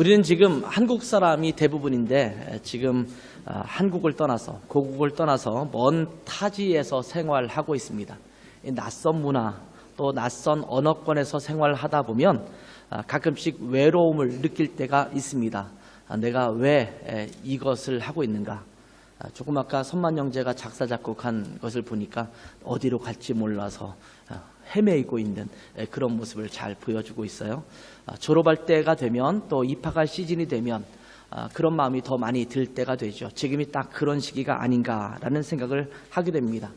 우리는 지금 한국 사람이 대부분인데 지금 한국을 떠나서 고국을 떠나서 먼 타지에서 생활하고 있습니다. 낯선 문화 또 낯선 언어권에서 생활하다 보면 가끔씩 외로움을 느낄 때가 있습니다. 내가 왜 이것을 하고 있는가? 조금 아까 선만영재가 작사 작곡한 것을 보니까 어디로 갈지 몰라서 헤매이고 있는 그런 모습을 잘 보여주고 있어요. 졸업할 때가 되면 또 입학할 시즌이 되면 그런 마음이 더 많이 들 때가 되죠. 지금이 딱 그런 시기가 아닌가라는 생각을 하게 됩니다.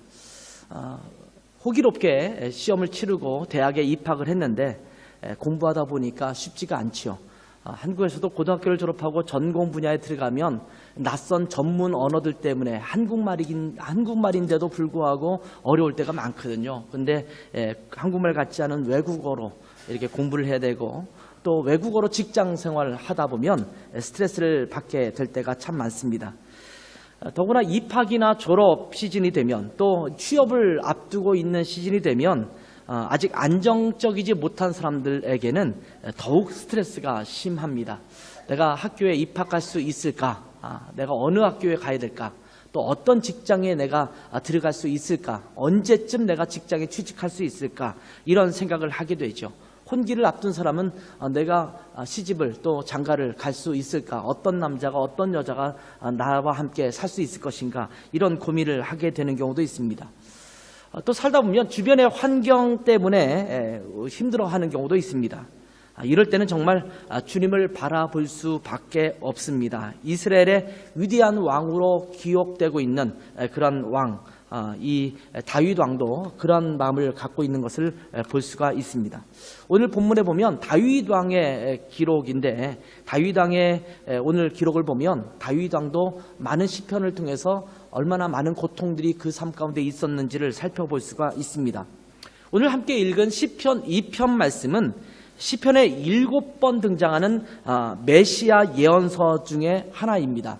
호기롭게 시험을 치르고 대학에 입학을 했는데 공부하다 보니까 쉽지가 않지요. 한국에서도 고등학교를 졸업하고 전공 분야에 들어가면 낯선 전문 언어들 때문에 한국말인데도 불구하고 어려울 때가 많거든요. 근데 한국말 같지 않은 외국어로 이렇게 공부를 해야 되고 또 외국어로 직장 생활을 하다 보면 스트레스를 받게 될 때가 참 많습니다. 더구나 입학이나 졸업 시즌이 되면 또 취업을 앞두고 있는 시즌이 되면 아직 안정적이지 못한 사람들에게는 더욱 스트레스가 심합니다. 내가 학교에 입학할 수 있을까? 내가 어느 학교에 가야 될까? 또 어떤 직장에 내가 들어갈 수 있을까? 언제쯤 내가 직장에 취직할 수 있을까? 이런 생각을 하게 되죠. 혼기를 앞둔 사람은 내가 시집을 또 장가를 갈 수 있을까? 어떤 남자가 어떤 여자가 나와 함께 살 수 있을 것인가? 이런 고민을 하게 되는 경우도 있습니다. 또 살다 보면 주변의 환경 때문에 힘들어하는 경우도 있습니다. 이럴 때는 정말 주님을 바라볼 수밖에 없습니다. 이스라엘의 위대한 왕으로 기억되고 있는 그런 왕, 이 다윗 왕도 그런 마음을 갖고 있는 것을 볼 수가 있습니다. 오늘 본문에 보면 다윗 왕의 기록인데 다윗 왕의 오늘 기록을 보면 다윗 왕도 많은 시편을 통해서 얼마나 많은 고통들이 그 삶 가운데 있었는지를 살펴볼 수가 있습니다. 오늘 함께 읽은 시편 2편 말씀은 시편에 7번 등장하는 메시아 예언서 중에 하나입니다.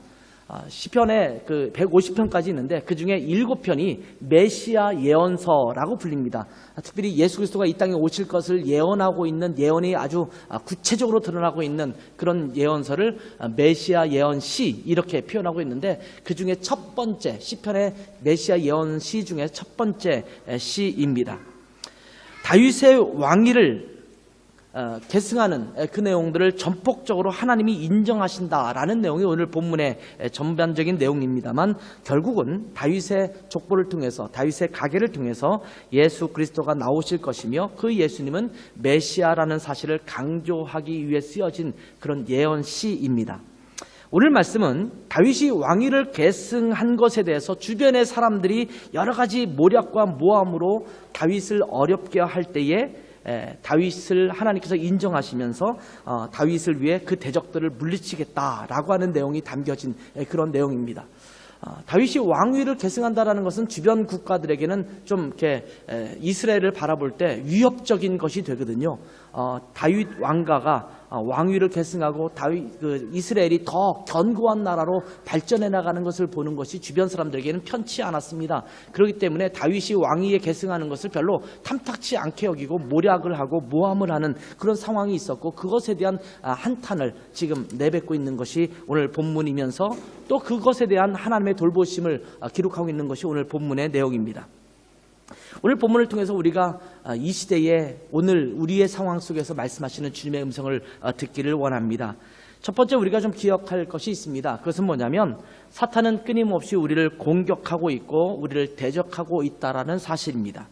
시편에 그 150편까지 있는데 그 중에 7편이 메시아 예언서라고 불립니다. 특별히 예수 그리스도가 이 땅에 오실 것을 예언하고 있는 예언이 아주 구체적으로 드러나고 있는 그런 예언서를 메시아 예언시 이렇게 표현하고 있는데 그 중에 첫 번째 시편의 메시아 예언시 중에 첫 번째 시입니다. 다윗의 왕위를 계승하는 그 내용들을 전폭적으로 하나님이 인정하신다라는 내용이 오늘 본문의 전반적인 내용입니다만 결국은 다윗의 족보를 통해서 다윗의 가계를 통해서 예수 그리스도가 나오실 것이며 그 예수님은 메시아라는 사실을 강조하기 위해 쓰여진 그런 예언시입니다. 오늘 말씀은 다윗이 왕위를 계승한 것에 대해서 주변의 사람들이 여러 가지 모략과 모함으로 다윗을 어렵게 할 때에 다윗을 하나님께서 인정하시면서 다윗을 위해 그 대적들을 물리치겠다라고 하는 내용이 담겨진 그런 내용입니다. 다윗이 왕위를 계승한다라는 것은 주변 국가들에게는 좀 이렇게 이스라엘을 바라볼 때 위협적인 것이 되거든요. 다윗 왕가가 왕위를 계승하고 이스라엘이 더 견고한 나라로 발전해 나가는 것을 보는 것이 주변 사람들에게는 편치 않았습니다. 그렇기 때문에 다윗이 왕위에 계승하는 것을 별로 탐탁치 않게 여기고 모략을 하고 모함을 하는 그런 상황이 있었고 그것에 대한 한탄을 지금 내뱉고 있는 것이 오늘 본문이면서 또 그것에 대한 하나님의 돌보심을 기록하고 있는 것이 오늘 본문의 내용입니다. 오늘 본문을 통해서 우리가 이 시대에 오늘 우리의 상황 속에서 말씀하시는 주님의 음성을 듣기를 원합니다. 첫 번째 우리가 좀 기억할 것이 있습니다. 그것은 뭐냐면 사탄은 끊임없이 우리를 공격하고 있고 우리를 대적하고 있다라는 사실입니다.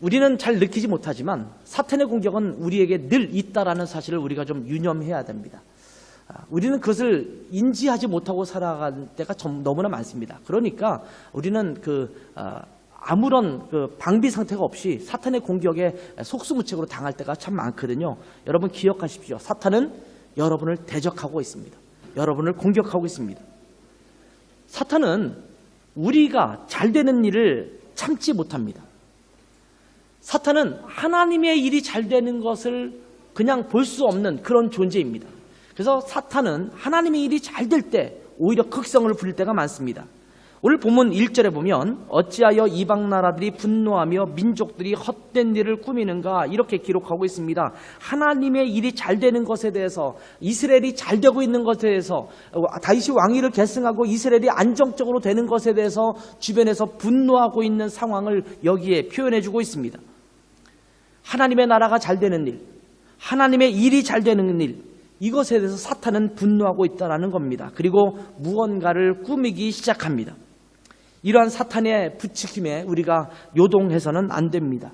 우리는 잘 느끼지 못하지만 사탄의 공격은 우리에게 늘 있다라는 사실을 우리가 좀 유념해야 됩니다. 우리는 그것을 인지하지 못하고 살아갈 때가 너무나 많습니다. 그러니까 우리는 아무런 방비 상태가 없이 사탄의 공격에 속수무책으로 당할 때가 참 많거든요. 여러분 기억하십시오. 사탄은 여러분을 대적하고 있습니다. 여러분을 공격하고 있습니다. 사탄은 우리가 잘 되는 일을 참지 못합니다. 사탄은 하나님의 일이 잘 되는 것을 그냥 볼 수 없는 그런 존재입니다. 그래서 사탄은 하나님의 일이 잘 될 때 오히려 극성을 부릴 때가 많습니다. 오늘 본문 1절에 보면 어찌하여 이방 나라들이 분노하며 민족들이 헛된 일을 꾸미는가 이렇게 기록하고 있습니다. 하나님의 일이 잘 되는 것에 대해서, 이스라엘이 잘 되고 있는 것에 대해서, 다윗이 왕위를 계승하고 이스라엘이 안정적으로 되는 것에 대해서 주변에서 분노하고 있는 상황을 여기에 표현해주고 있습니다. 하나님의 나라가 잘 되는 일, 하나님의 일이 잘 되는 일, 이것에 대해서 사탄은 분노하고 있다는 겁니다. 그리고 무언가를 꾸미기 시작합니다. 이러한 사탄의 부추김에 우리가 요동해서는 안 됩니다.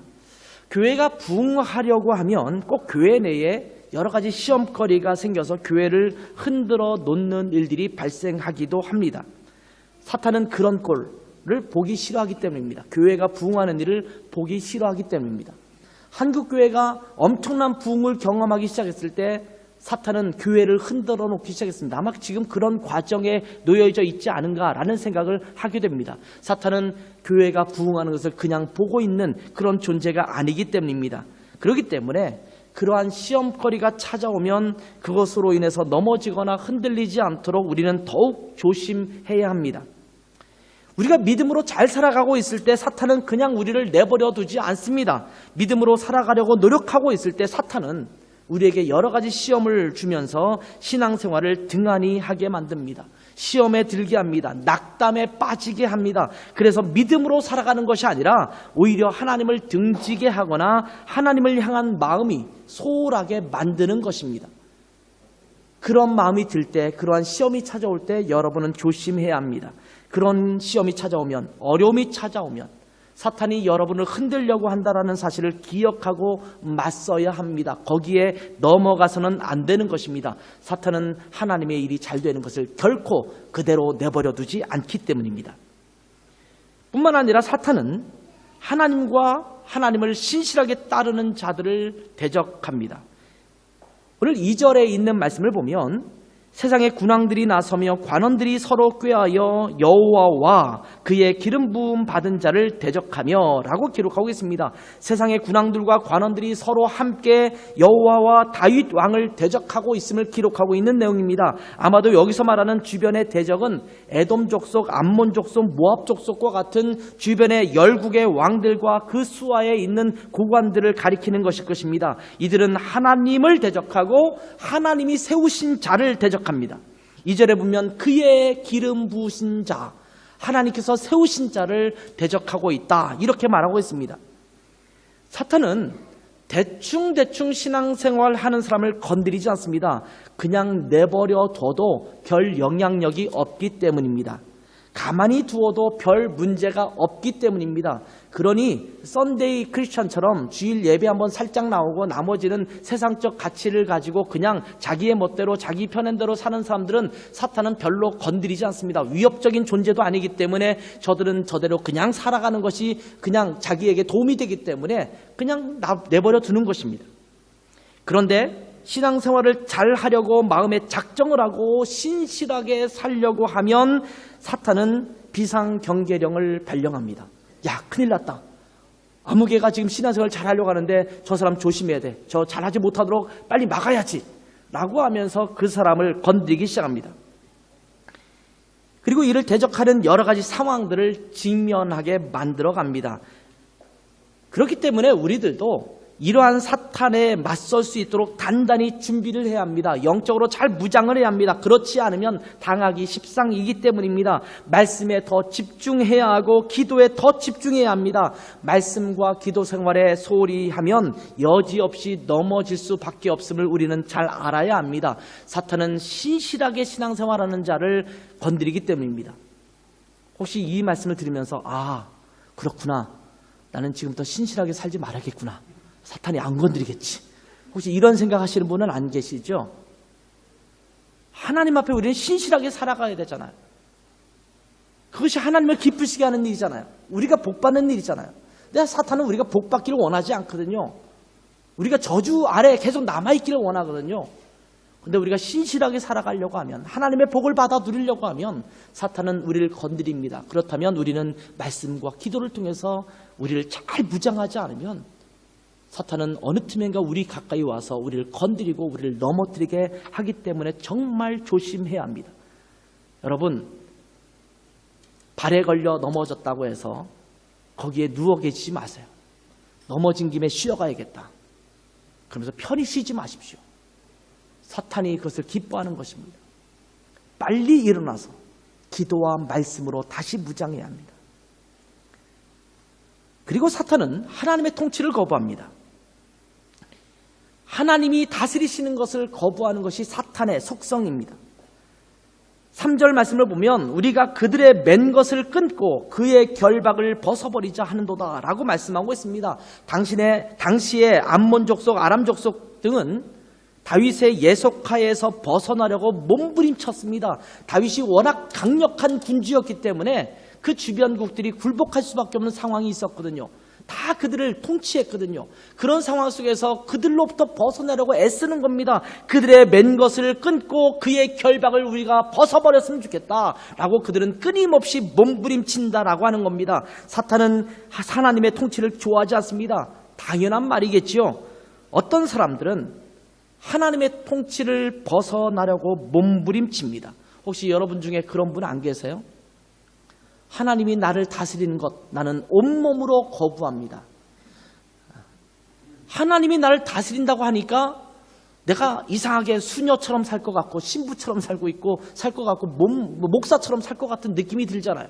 교회가 부흥하려고 하면 꼭 교회 내에 여러 가지 시험거리가 생겨서 교회를 흔들어 놓는 일들이 발생하기도 합니다. 사탄은 그런 꼴을 보기 싫어하기 때문입니다. 교회가 부흥하는 일을 보기 싫어하기 때문입니다. 한국 교회가 엄청난 부흥을 경험하기 시작했을 때 사탄은 교회를 흔들어 놓기 시작했습니다. 아마 지금 그런 과정에 놓여져 있지 않은가라는 생각을 하게 됩니다. 사탄은 교회가 부흥하는 것을 그냥 보고 있는 그런 존재가 아니기 때문입니다. 그렇기 때문에 그러한 시험거리가 찾아오면 그것으로 인해서 넘어지거나 흔들리지 않도록 우리는 더욱 조심해야 합니다. 우리가 믿음으로 잘 살아가고 있을 때 사탄은 그냥 우리를 내버려 두지 않습니다. 믿음으로 살아가려고 노력하고 있을 때 사탄은 우리에게 여러 가지 시험을 주면서 신앙생활을 등한히 하게 만듭니다. 시험에 들게 합니다. 낙담에 빠지게 합니다. 그래서 믿음으로 살아가는 것이 아니라 오히려 하나님을 등지게 하거나 하나님을 향한 마음이 소홀하게 만드는 것입니다. 그런 마음이 들 때, 그러한 시험이 찾아올 때 여러분은 조심해야 합니다. 그런 시험이 찾아오면, 어려움이 찾아오면 사탄이 여러분을 흔들려고 한다는 사실을 기억하고 맞서야 합니다. 거기에 넘어가서는 안 되는 것입니다. 사탄은 하나님의 일이 잘 되는 것을 결코 그대로 내버려 두지 않기 때문입니다. 뿐만 아니라 사탄은 하나님과 하나님을 신실하게 따르는 자들을 대적합니다. 오늘 2절에 있는 말씀을 보면 세상의 군왕들이 나서며 관원들이 서로 꾀하여 여호와와 그의 기름 부음 받은 자를 대적하며 라고 기록하고 있습니다. 세상의 군왕들과 관원들이 서로 함께 여호와와 다윗 왕을 대적하고 있음을 기록하고 있는 내용입니다. 아마도 여기서 말하는 주변의 대적은 에돔 족속, 암몬 족속, 모압 족속과 같은 주변의 열국의 왕들과 그 수하에 있는 고관들을 가리키는 것일 것입니다. 이들은 하나님을 대적하고 하나님이 세우신 자를 대적합니다. 2절에 보면 그의 기름 부으신 자, 하나님께서 세우신 자를 대적하고 있다 이렇게 말하고 있습니다. 사탄은 대충 신앙생활 하는 사람을 건드리지 않습니다. 그냥 내버려 둬도 별 영향력이 없기 때문입니다. 가만히 두어도 별 문제가 없기 때문입니다. 그러니 썬데이 크리스천처럼 주일 예배 한번 살짝 나오고 나머지는 세상적 가치를 가지고 그냥 자기의 멋대로 자기 편한 대로 사는 사람들은 사탄은 별로 건드리지 않습니다. 위협적인 존재도 아니기 때문에 저들은 저대로 그냥 살아가는 것이 그냥 자기에게 도움이 되기 때문에 그냥 내버려 두는 것입니다. 그런데 신앙생활을 잘 하려고 마음에 작정을 하고 신실하게 살려고 하면 사탄은 비상경계령을 발령합니다. 야, 큰일 났다. 아무개가 지금 신앙생활을 잘 하려고 하는데 저 사람 조심해야 돼. 저 잘하지 못하도록 빨리 막아야지. 라고 하면서 그 사람을 건드리기 시작합니다. 그리고 이를 대적하는 여러 가지 상황들을 직면하게 만들어 갑니다. 그렇기 때문에 우리들도 이러한 사탄에 맞설 수 있도록 단단히 준비를 해야 합니다. 영적으로 잘 무장을 해야 합니다. 그렇지 않으면 당하기 십상이기 때문입니다. 말씀에 더 집중해야 하고 기도에 더 집중해야 합니다. 말씀과 기도 생활에 소홀히 하면 여지없이 넘어질 수밖에 없음을 우리는 잘 알아야 합니다. 사탄은 신실하게 신앙생활하는 자를 건드리기 때문입니다. 혹시 이 말씀을 들으면서 아, 그렇구나. 나는 지금부터 신실하게 살지 말아야겠구나. 사탄이 안 건드리겠지. 혹시 이런 생각하시는 분은 안 계시죠? 하나님 앞에 우리는 신실하게 살아가야 되잖아요. 그것이 하나님을 기쁘시게 하는 일이잖아요. 우리가 복받는 일이잖아요. 근데 사탄은 우리가 복받기를 원하지 않거든요. 우리가 저주 아래에 계속 남아있기를 원하거든요. 근데 우리가 신실하게 살아가려고 하면, 하나님의 복을 받아 누리려고 하면 사탄은 우리를 건드립니다. 그렇다면 우리는 말씀과 기도를 통해서 우리를 잘 무장하지 않으면 사탄은 어느 틈엔가 우리 가까이 와서 우리를 건드리고 우리를 넘어뜨리게 하기 때문에 정말 조심해야 합니다. 여러분, 발에 걸려 넘어졌다고 해서 거기에 누워 계시지 마세요. 넘어진 김에 쉬어가야겠다. 그러면서 편히 쉬지 마십시오. 사탄이 그것을 기뻐하는 것입니다. 빨리 일어나서 기도와 말씀으로 다시 무장해야 합니다. 그리고 사탄은 하나님의 통치를 거부합니다. 하나님이 다스리시는 것을 거부하는 것이 사탄의 속성입니다. 3절 말씀을 보면 우리가 그들의 맨 것을 끊고 그의 결박을 벗어버리자 하는도다 라고 말씀하고 있습니다. 당시에 암몬 족속, 아람 족속 등은 다윗의 예속하에서 벗어나려고 몸부림쳤습니다. 다윗이 워낙 강력한 군주였기 때문에 그 주변국들이 굴복할 수밖에 없는 상황이 있었거든요. 다 그들을 통치했거든요. 그런 상황 속에서 그들로부터 벗어나려고 애쓰는 겁니다. 그들의 맨 것을 끊고 그의 결박을 우리가 벗어버렸으면 좋겠다라고 그들은 끊임없이 몸부림친다라고 하는 겁니다. 사탄은 하나님의 통치를 좋아하지 않습니다. 당연한 말이겠지요. 어떤 사람들은 하나님의 통치를 벗어나려고 몸부림칩니다. 혹시 여러분 중에 그런 분 안 계세요? 하나님이 나를 다스리는 것 나는 온몸으로 거부합니다. 하나님이 나를 다스린다고 하니까 내가 이상하게 수녀처럼 살 것 같고 신부처럼 살 것 같고 목사처럼 살 것 같은 느낌이 들잖아요.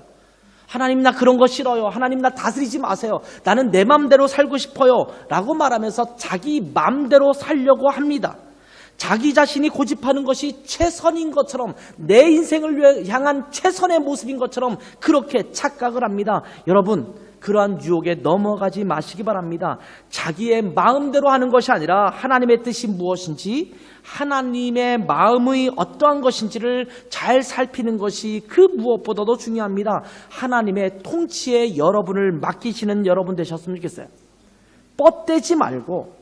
하나님 나 그런 거 싫어요. 하나님 나 다스리지 마세요. 나는 내 맘대로 살고 싶어요 라고 말하면서 자기 맘대로 살려고 합니다. 자기 자신이 고집하는 것이 최선인 것처럼 내 인생을 향한 최선의 모습인 것처럼 그렇게 착각을 합니다. 여러분 그러한 유혹에 넘어가지 마시기 바랍니다. 자기의 마음대로 하는 것이 아니라 하나님의 뜻이 무엇인지 하나님의 마음의 어떠한 것인지를 잘 살피는 것이 그 무엇보다도 중요합니다. 하나님의 통치에 여러분을 맡기시는 여러분 되셨으면 좋겠어요. 뻗대지 말고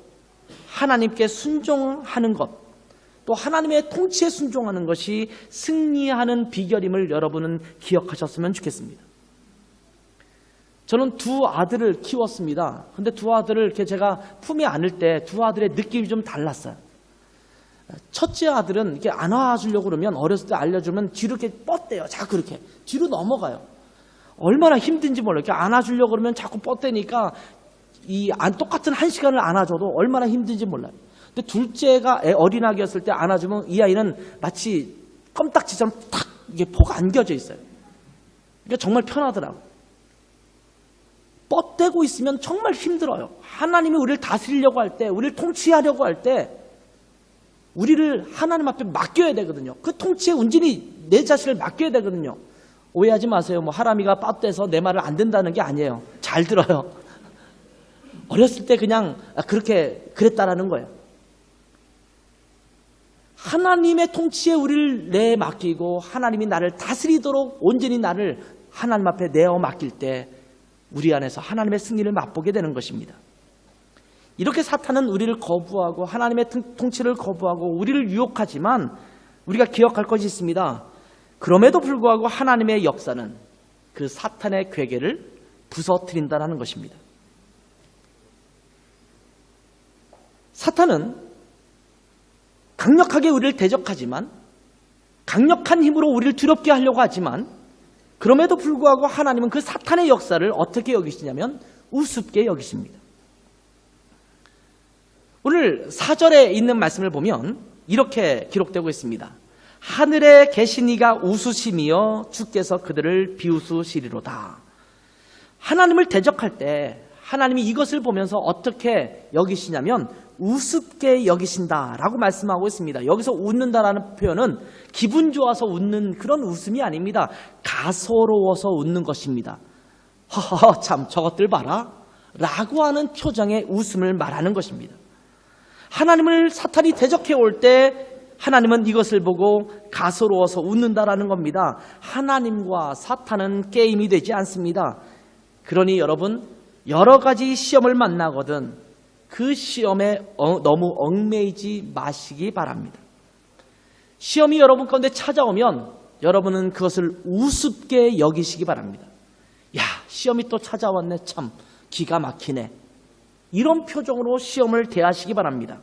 하나님께 순종하는 것 또 하나님의 통치에 순종하는 것이 승리하는 비결임을 여러분은 기억하셨으면 좋겠습니다. 저는 두 아들을 키웠습니다. 근데 두 아들을 이렇게 제가 품에 안을 때 두 아들의 느낌이 좀 달랐어요. 첫째 아들은 이렇게 안아주려고 그러면 어렸을 때 알려주면 뒤로 이렇게 뻗대요. 자꾸 이렇게 뒤로 넘어가요. 얼마나 힘든지 몰라요. 이렇게 안아주려고 그러면 자꾸 뻗대니까 똑같은 1시간을 안아줘도 얼마나 힘든지 몰라요. 근데 둘째가 어린아기였을 때 안아주면 이 아이는 마치 껌딱지처럼 탁 이게 포가 안겨져 있어요. 그러니까 정말 편하더라고요. 뻗대고 있으면 정말 힘들어요. 하나님이 우리를 다스리려고 할 때, 우리를 통치하려고 할 때 우리를 하나님 앞에 맡겨야 되거든요. 그 통치에 온전히 내 자신을 맡겨야 되거든요. 오해하지 마세요. 하람이가 뻗대서 내 말을 안 듣는다는 게 아니에요. 잘 들어요. 어렸을 때 그냥 그렇게 그랬다라는 거예요. 하나님의 통치에 우리를 내 맡기고 하나님이 나를 다스리도록 온전히 나를 하나님 앞에 내어 맡길 때 우리 안에서 하나님의 승리를 맛보게 되는 것입니다. 이렇게 사탄은 우리를 거부하고 하나님의 통치를 거부하고 우리를 유혹하지만 우리가 기억할 것이 있습니다. 그럼에도 불구하고 하나님의 역사는 그 사탄의 괴계를 부서뜨린다는 것입니다. 사탄은 강력하게 우리를 대적하지만 강력한 힘으로 우리를 두렵게 하려고 하지만 그럼에도 불구하고 하나님은 그 사탄의 역사를 어떻게 여기시냐면 우습게 여기십니다. 오늘 4절에 있는 말씀을 보면 이렇게 기록되고 있습니다. 하늘에 계신 이가 웃으시며 주께서 그들을 비웃으시리로다. 하나님을 대적할 때 하나님이 이것을 보면서 어떻게 여기시냐면 우습게 여기신다라고 말씀하고 있습니다. 여기서 웃는다라는 표현은 기분 좋아서 웃는 그런 웃음이 아닙니다. 가소로워서 웃는 것입니다. 허허 참 저것들 봐라 라고 하는 표정의 웃음을 말하는 것입니다. 하나님을 사탄이 대적해 올 때 하나님은 이것을 보고 가소로워서 웃는다라는 겁니다. 하나님과 사탄은 게임이 되지 않습니다. 그러니 여러분 여러 가지 시험을 만나거든 그 시험에 너무 얽매이지 마시기 바랍니다. 시험이 여러분 가운데 찾아오면 여러분은 그것을 우습게 여기시기 바랍니다. 야, 시험이 또 찾아왔네. 참 기가 막히네. 이런 표정으로 시험을 대하시기 바랍니다.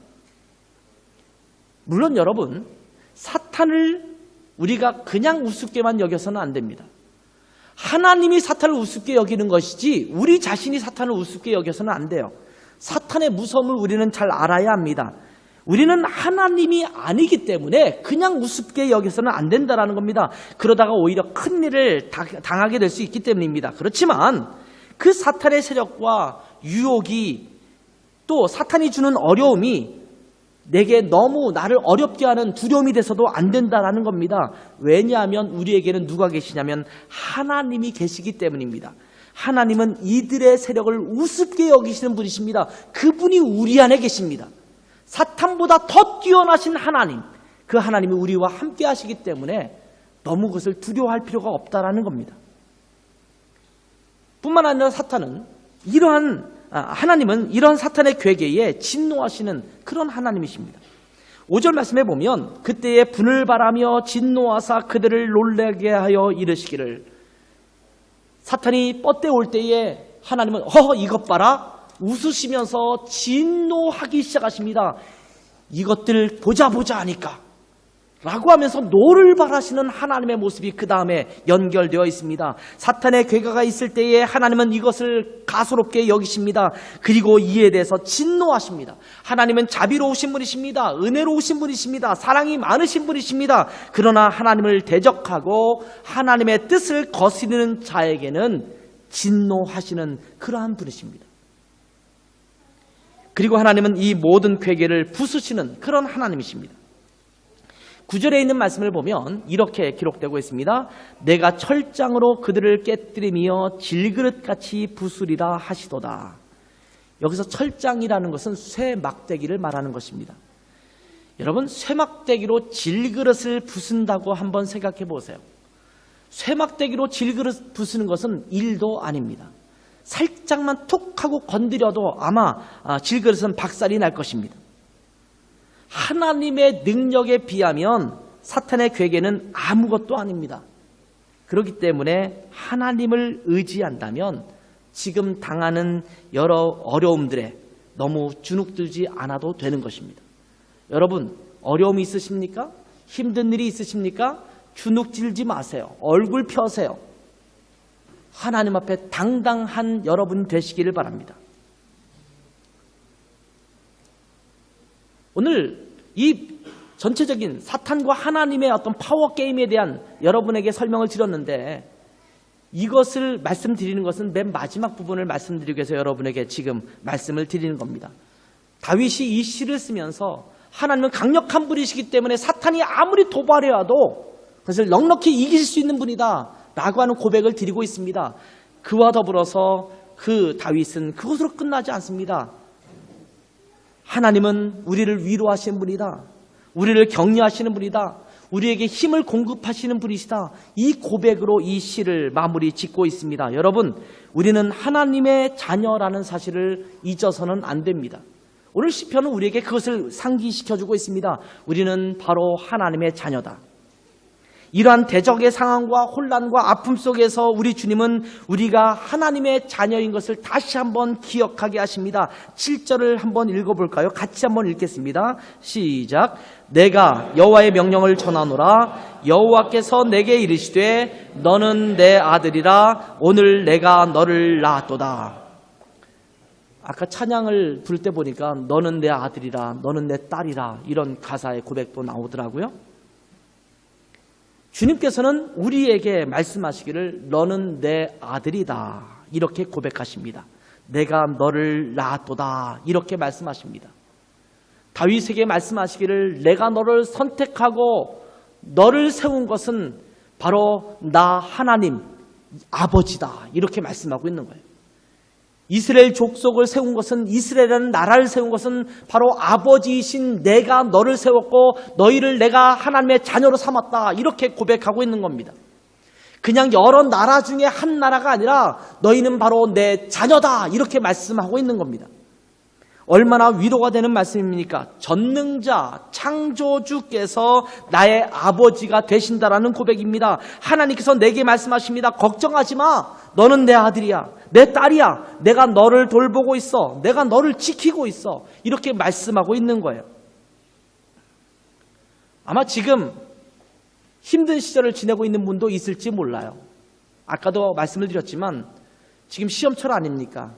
물론 여러분 사탄을 우리가 그냥 우습게만 여겨서는 안 됩니다. 하나님이 사탄을 우습게 여기는 것이지 우리 자신이 사탄을 우습게 여겨서는 안 돼요. 사탄의 무서움을 우리는 잘 알아야 합니다. 우리는 하나님이 아니기 때문에 그냥 우습게 여겨서는 안 된다는 겁니다. 그러다가 오히려 큰 일을 당하게 될 수 있기 때문입니다. 그렇지만 그 사탄의 세력과 유혹이 또 사탄이 주는 어려움이 내게 너무 나를 어렵게 하는 두려움이 돼서도 안 된다는 겁니다. 왜냐하면 우리에게는 누가 계시냐면 하나님이 계시기 때문입니다. 하나님은 이들의 세력을 우습게 여기시는 분이십니다. 그분이 우리 안에 계십니다. 사탄보다 더 뛰어나신 하나님, 그 하나님이 우리와 함께 하시기 때문에 너무 그것을 두려워할 필요가 없다라는 겁니다. 뿐만 아니라 하나님은 이러한 사탄의 괴계에 진노하시는 그런 하나님이십니다. 5절 말씀에 보면 그때에 분을 바라며 진노하사 그들을 놀라게 하여 이르시기를, 사탄이 뻗대 올 때에 하나님은 이것 봐라 웃으시면서 진노하기 시작하십니다. 이것들 보자 하니까 라고 하면서 노를 바라시는 하나님의 모습이 그 다음에 연결되어 있습니다. 사탄의 괴가가 있을 때에 하나님은 이것을 가소롭게 여기십니다. 그리고 이에 대해서 진노하십니다. 하나님은 자비로우신 분이십니다. 은혜로우신 분이십니다. 사랑이 많으신 분이십니다. 그러나 하나님을 대적하고 하나님의 뜻을 거스르는 자에게는 진노하시는 그러한 분이십니다. 그리고 하나님은 이 모든 괴계를 부수시는 그런 하나님이십니다. 9절에 있는 말씀을 보면 이렇게 기록되고 있습니다. 내가 철장으로 그들을 깨뜨리며 질그릇같이 부수리라 하시도다. 여기서 철장이라는 것은 쇠막대기를 말하는 것입니다. 여러분, 쇠막대기로 질그릇을 부순다고 한번 생각해 보세요. 쇠막대기로 질그릇 부수는 것은 일도 아닙니다. 살짝만 툭 하고 건드려도 아마 질그릇은 박살이 날 것입니다. 하나님의 능력에 비하면 사탄의 괴계는 아무것도 아닙니다. 그렇기 때문에 하나님을 의지한다면 지금 당하는 여러 어려움들에 너무 주눅들지 않아도 되는 것입니다. 여러분, 어려움이 있으십니까? 힘든 일이 있으십니까? 주눅들지 마세요. 얼굴 펴세요. 하나님 앞에 당당한 여러분 되시기를 바랍니다. 오늘 이 전체적인 사탄과 하나님의 어떤 파워 게임에 대한 여러분에게 설명을 드렸는데, 이것을 말씀드리는 것은 맨 마지막 부분을 말씀드리기 위해서 여러분에게 지금 말씀을 드리는 겁니다. 다윗이 이 시를 쓰면서 하나님은 강력한 분이시기 때문에 사탄이 아무리 도발해와도 그것을 넉넉히 이길 수 있는 분이다 라고 하는 고백을 드리고 있습니다. 그와 더불어서 그 다윗은 그것으로 끝나지 않습니다. 하나님은 우리를 위로하시는 분이다. 우리를 격려하시는 분이다. 우리에게 힘을 공급하시는 분이시다. 이 고백으로 이 시를 마무리 짓고 있습니다. 여러분, 우리는 하나님의 자녀라는 사실을 잊어서는 안 됩니다. 오늘 시편은 우리에게 그것을 상기시켜주고 있습니다. 우리는 바로 하나님의 자녀다. 이러한 대적의 상황과 혼란과 아픔 속에서 우리 주님은 우리가 하나님의 자녀인 것을 다시 한번 기억하게 하십니다. 7절을 한번 읽어볼까요? 같이 한번 읽겠습니다. 시작. 내가 여호와의 명령을 전하노라. 여호와께서 내게 이르시되 너는 내 아들이라. 오늘 내가 너를 낳았도다. 아까 찬양을 부를 때 보니까 너는 내 아들이라, 너는 내 딸이라, 이런 가사의 고백도 나오더라고요. 주님께서는 우리에게 말씀하시기를 너는 내 아들이다 이렇게 고백하십니다. 내가 너를 낳았도다 이렇게 말씀하십니다. 다윗에게 말씀하시기를 내가 너를 선택하고 너를 세운 것은 바로 나 하나님 아버지다 이렇게 말씀하고 있는 거예요. 이스라엘 족속을 세운 것은, 이스라엘이라는 나라를 세운 것은 바로 아버지이신 내가 너를 세웠고 너희를 내가 하나님의 자녀로 삼았다 이렇게 고백하고 있는 겁니다. 그냥 여러 나라 중에 한 나라가 아니라 너희는 바로 내 자녀다 이렇게 말씀하고 있는 겁니다. 얼마나 위로가 되는 말씀입니까? 전능자 창조주께서 나의 아버지가 되신다라는 고백입니다. 하나님께서 내게 말씀하십니다. 걱정하지 마. 너는 내 아들이야. 내 딸이야. 내가 너를 돌보고 있어. 내가 너를 지키고 있어. 이렇게 말씀하고 있는 거예요. 아마 지금 힘든 시절을 지내고 있는 분도 있을지 몰라요. 아까도 말씀을 드렸지만 지금 시험철 아닙니까?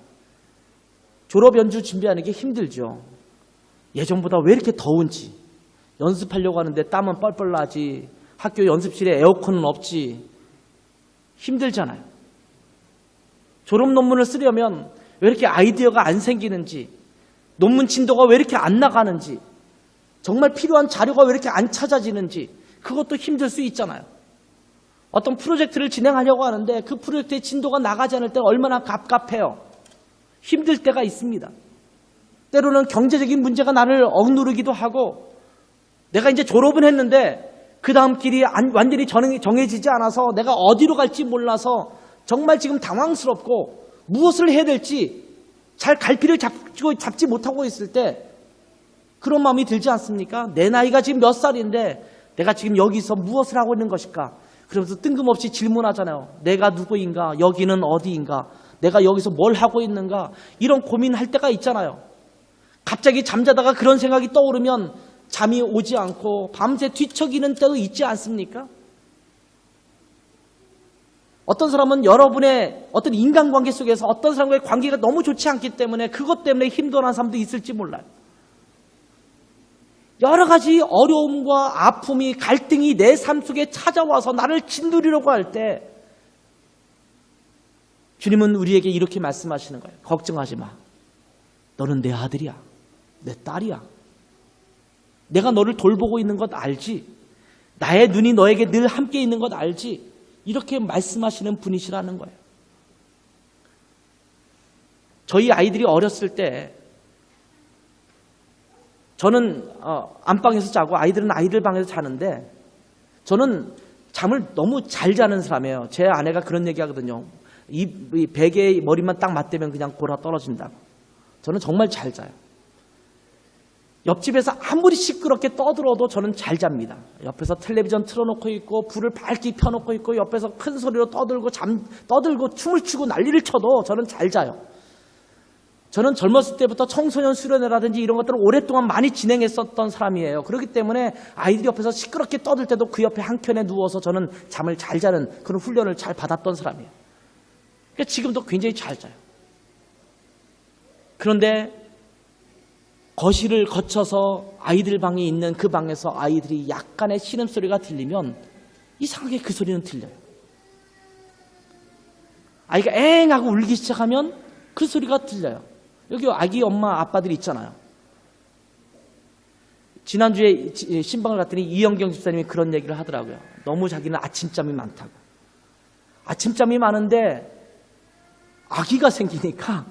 졸업 연주 준비하는 게 힘들죠. 예전보다 왜 이렇게 더운지. 연습하려고 하는데 땀은 뻘뻘 나지. 학교 연습실에 에어컨은 없지. 힘들잖아요. 졸업 논문을 쓰려면 왜 이렇게 아이디어가 안 생기는지, 논문 진도가 왜 이렇게 안 나가는지, 정말 필요한 자료가 왜 이렇게 안 찾아지는지, 그것도 힘들 수 있잖아요. 어떤 프로젝트를 진행하려고 하는데 그 프로젝트의 진도가 나가지 않을 때 얼마나 갑갑해요. 힘들 때가 있습니다. 때로는 경제적인 문제가 나를 억누르기도 하고, 내가 이제 졸업은 했는데 그 다음 길이 완전히 정해지지 않아서 내가 어디로 갈지 몰라서 정말 지금 당황스럽고 무엇을 해야 될지 잘 갈피를 잡지 못하고 있을 때 그런 마음이 들지 않습니까? 내 나이가 지금 몇 살인데 내가 지금 여기서 무엇을 하고 있는 것일까? 그러면서 뜬금없이 질문하잖아요. 내가 누구인가? 여기는 어디인가? 내가 여기서 뭘 하고 있는가? 이런 고민할 때가 있잖아요. 갑자기 잠자다가 그런 생각이 떠오르면 잠이 오지 않고 밤새 뒤척이는 때도 있지 않습니까? 어떤 사람은 여러분의 어떤 인간관계 속에서 어떤 사람과의 관계가 너무 좋지 않기 때문에 그것 때문에 힘들어하는 사람도 있을지 몰라요. 여러 가지 어려움과 아픔이, 갈등이 내 삶 속에 찾아와서 나를 짓누리려고 할 때 주님은 우리에게 이렇게 말씀하시는 거예요. 걱정하지 마. 너는 내 아들이야. 내 딸이야. 내가 너를 돌보고 있는 것 알지? 나의 눈이 너에게 늘 함께 있는 것 알지? 이렇게 말씀하시는 분이시라는 거예요. 저희 아이들이 어렸을 때 저는 안방에서 자고 아이들은 아이들 방에서 자는데 저는 잠을 너무 잘 자는 사람이에요. 제 아내가 그런 얘기 하거든요. 이 베개에 머리만 딱 맞대면 그냥 골아 떨어진다고. 저는 정말 잘 자요. 옆집에서 아무리 시끄럽게 떠들어도 저는 잘 잡니다. 옆에서 텔레비전 틀어놓고 있고 불을 밝게 펴놓고 있고 옆에서 큰 소리로 떠들고 춤을 추고 난리를 쳐도 저는 잘 자요. 저는 젊었을 때부터 청소년 수련회라든지 이런 것들을 오랫동안 많이 진행했었던 사람이에요. 그렇기 때문에 아이들이 옆에서 시끄럽게 떠들 때도 그 옆에 한켠에 누워서 저는 잠을 잘 자는 그런 훈련을 잘 받았던 사람이에요. 그러니까 지금도 굉장히 잘 자요. 그런데 거실을 거쳐서 아이들 방에 있는 그 방에서 아이들이 약간의 신음소리가 들리면 이상하게 그 소리는 들려요. 아이가 엥 하고 울기 시작하면 그 소리가 들려요. 여기 아기 엄마 아빠들이 있잖아요. 지난주에 신방을 갔더니 이영경 집사님이 그런 얘기를 하더라고요. 너무 자기는 아침잠이 많다고. 아침잠이 많은데 아기가 생기니까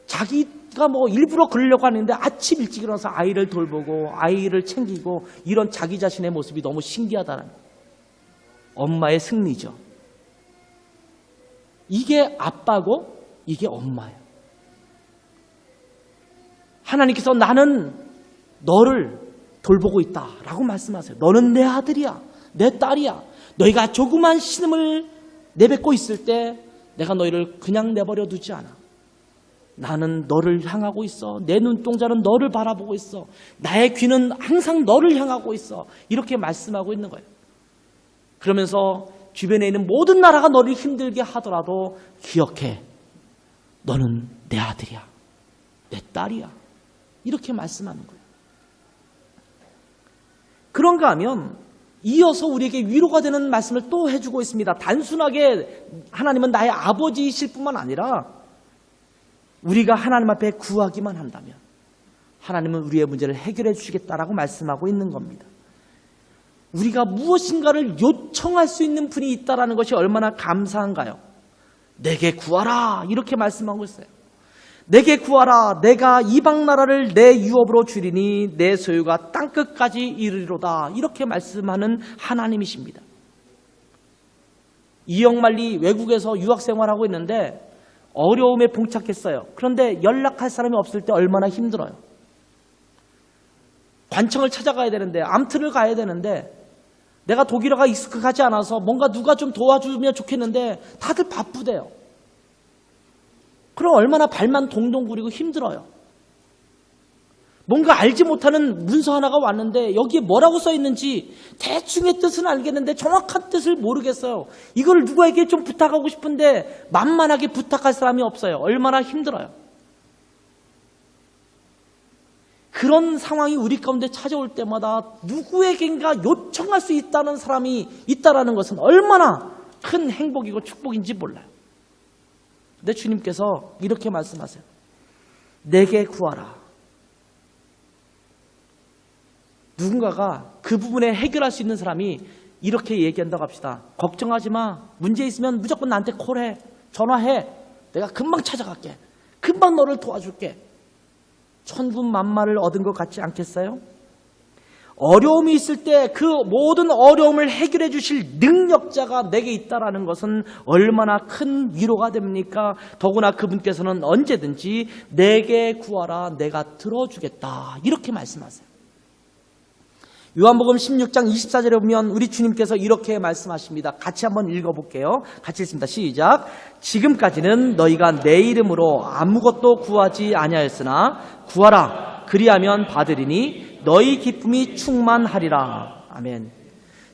자기가 뭐 일부러 그러려고 하는데 아침 일찍 일어나서 아이를 돌보고 아이를 챙기고 이런 자기 자신의 모습이 너무 신기하다는 거예요. 엄마의 승리죠. 이게 아빠고 이게 엄마예요. 하나님께서 나는 너를 돌보고 있다라고 말씀하세요. 너는 내 아들이야. 내 딸이야. 너희가 조그만 신음을 내뱉고 있을 때 내가 너희를 그냥 내버려 두지 않아. 나는 너를 향하고 있어. 내 눈동자는 너를 바라보고 있어. 나의 귀는 항상 너를 향하고 있어. 이렇게 말씀하고 있는 거예요. 그러면서 주변에 있는 모든 나라가 너를 힘들게 하더라도 기억해. 너는 내 아들이야. 내 딸이야. 이렇게 말씀하는 거예요. 그런가 하면 이어서 우리에게 위로가 되는 말씀을 또 해주고 있습니다. 단순하게 하나님은 나의 아버지이실 뿐만 아니라 우리가 하나님 앞에 구하기만 한다면 하나님은 우리의 문제를 해결해 주시겠다라고 말씀하고 있는 겁니다. 우리가 무엇인가를 요청할 수 있는 분이 있다는 것이 얼마나 감사한가요? 내게 구하라 이렇게 말씀하고 있어요. 내게 구하라. 내가 이방 나라를 내 유업으로 주리니 내 소유가 땅끝까지 이르리로다. 이렇게 말씀하는 하나님이십니다. 이영만리 외국에서 유학 생활하고 있는데 어려움에 봉착했어요. 그런데 연락할 사람이 없을 때 얼마나 힘들어요. 관청을 찾아가야 되는데 암트를 가야 되는데 내가 독일어가 익숙하지 않아서 뭔가 누가 좀 도와주면 좋겠는데 다들 바쁘대요. 그럼 얼마나 발만 동동 구리고 힘들어요. 뭔가 알지 못하는 문서 하나가 왔는데 여기에 뭐라고 써 있는지 대충의 뜻은 알겠는데 정확한 뜻을 모르겠어요. 이걸 누구에게 좀 부탁하고 싶은데 만만하게 부탁할 사람이 없어요. 얼마나 힘들어요. 그런 상황이 우리 가운데 찾아올 때마다 누구에겐가 요청할 수 있다는 사람이 있다는 것은 얼마나 큰 행복이고 축복인지 몰라요. 근데 주님께서 이렇게 말씀하세요. 내게 구하라. 누군가가 그 부분에 해결할 수 있는 사람이 이렇게 얘기한다고 합시다. 걱정하지 마. 문제 있으면 무조건 나한테 콜해. 전화해. 내가 금방 찾아갈게. 금방 너를 도와줄게. 천군만마를 얻은 것 같지 않겠어요? 어려움이 있을 때 그 모든 어려움을 해결해 주실 능력자가 내게 있다는 것은 얼마나 큰 위로가 됩니까? 더구나 그분께서는 언제든지 내게 구하라 내가 들어주겠다 이렇게 말씀하세요. 요한복음 16장 24절에 보면 우리 주님께서 이렇게 말씀하십니다. 같이 한번 읽어볼게요. 같이 읽습니다. 시작. 지금까지는 너희가 내 이름으로 아무것도 구하지 아니하였으나 구하라 그리하면 받으리니 너희 기쁨이 충만하리라. 아멘.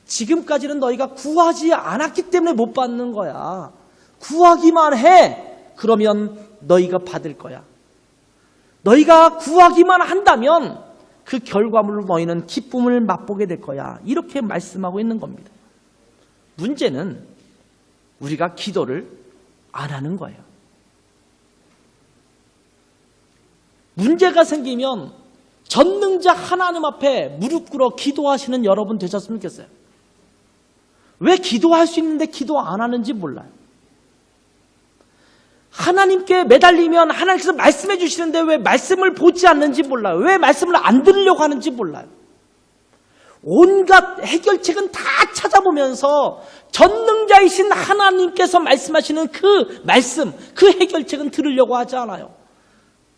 지금까지는 너희가 구하지 않았기 때문에 못 받는 거야. 구하기만 해. 그러면 너희가 받을 거야. 너희가 구하기만 한다면 그 결과물로 너희는 기쁨을 맛보게 될 거야. 이렇게 말씀하고 있는 겁니다. 문제는 우리가 기도를 안 하는 거예요. 문제가 생기면 전능자 하나님 앞에 무릎 꿇어 기도하시는 여러분 되셨으면 좋겠어요. 왜 기도할 수 있는데 기도 안 하는지 몰라요. 하나님께 매달리면 하나님께서 말씀해 주시는데 왜 말씀을 보지 않는지 몰라요. 왜 말씀을 안 들으려고 하는지 몰라요. 온갖 해결책은 다 찾아보면서 전능자이신 하나님께서 말씀하시는 그 말씀, 그 해결책은 들으려고 하지 않아요.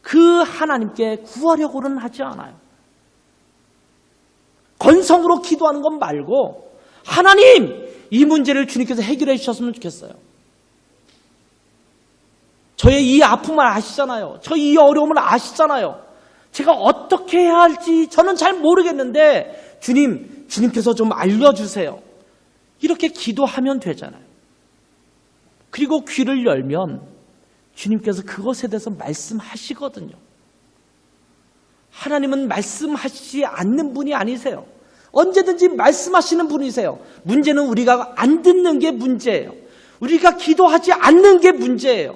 그 하나님께 구하려고는 하지 않아요. 건성으로 기도하는 것 말고 하나님, 이 문제를 주님께서 해결해 주셨으면 좋겠어요. 저의 이 아픔을 아시잖아요. 저의 이 어려움을 아시잖아요. 제가 어떻게 해야 할지 저는 잘 모르겠는데 주님께서 좀 알려주세요. 이렇게 기도하면 되잖아요. 그리고 귀를 열면 주님께서 그것에 대해서 말씀하시거든요. 하나님은 말씀하시지 않는 분이 아니세요. 언제든지 말씀하시는 분이세요. 문제는 우리가 안 듣는 게 문제예요. 우리가 기도하지 않는 게 문제예요.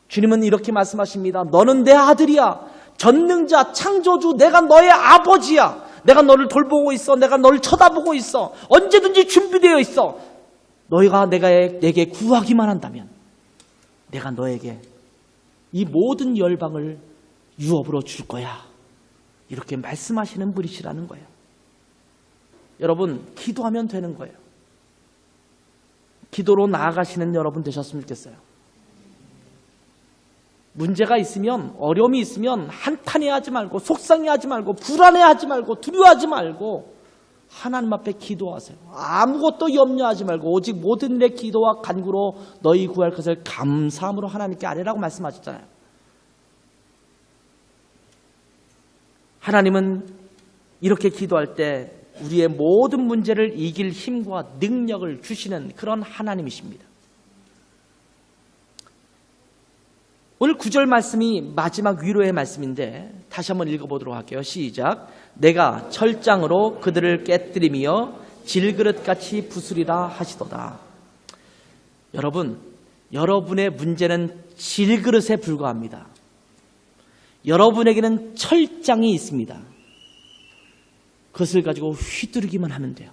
주님은 이렇게 말씀하십니다. 너는 내 아들이야. 전능자, 창조주, 내가 너의 아버지야. 내가 너를 돌보고 있어. 내가 너를 쳐다보고 있어. 언제든지 준비되어 있어. 너희가 내게 구하기만 한다면 내가 너에게 이 모든 열방을 유업으로 줄 거야. 이렇게 말씀하시는 분이시라는 거예요. 여러분, 기도하면 되는 거예요. 기도로 나아가시는 여러분 되셨으면 좋겠어요. 문제가 있으면, 어려움이 있으면 한탄해하지 말고, 속상해하지 말고, 불안해하지 말고, 두려워하지 말고 하나님 앞에 기도하세요. 아무것도 염려하지 말고 오직 모든 내 기도와 간구로 너희 구할 것을 감사함으로 하나님께 아뢰라고 말씀하셨잖아요. 하나님은 이렇게 기도할 때 우리의 모든 문제를 이길 힘과 능력을 주시는 그런 하나님이십니다. 오늘 9절 말씀이 마지막 위로의 말씀인데 다시 한번 읽어보도록 할게요. 시작. 내가 철장으로 그들을 깨뜨리며 질그릇같이 부수리라 하시도다. 여러분, 여러분의 문제는 질그릇에 불과합니다. 여러분에게는 철장이 있습니다. 그것을 가지고 휘두르기만 하면 돼요.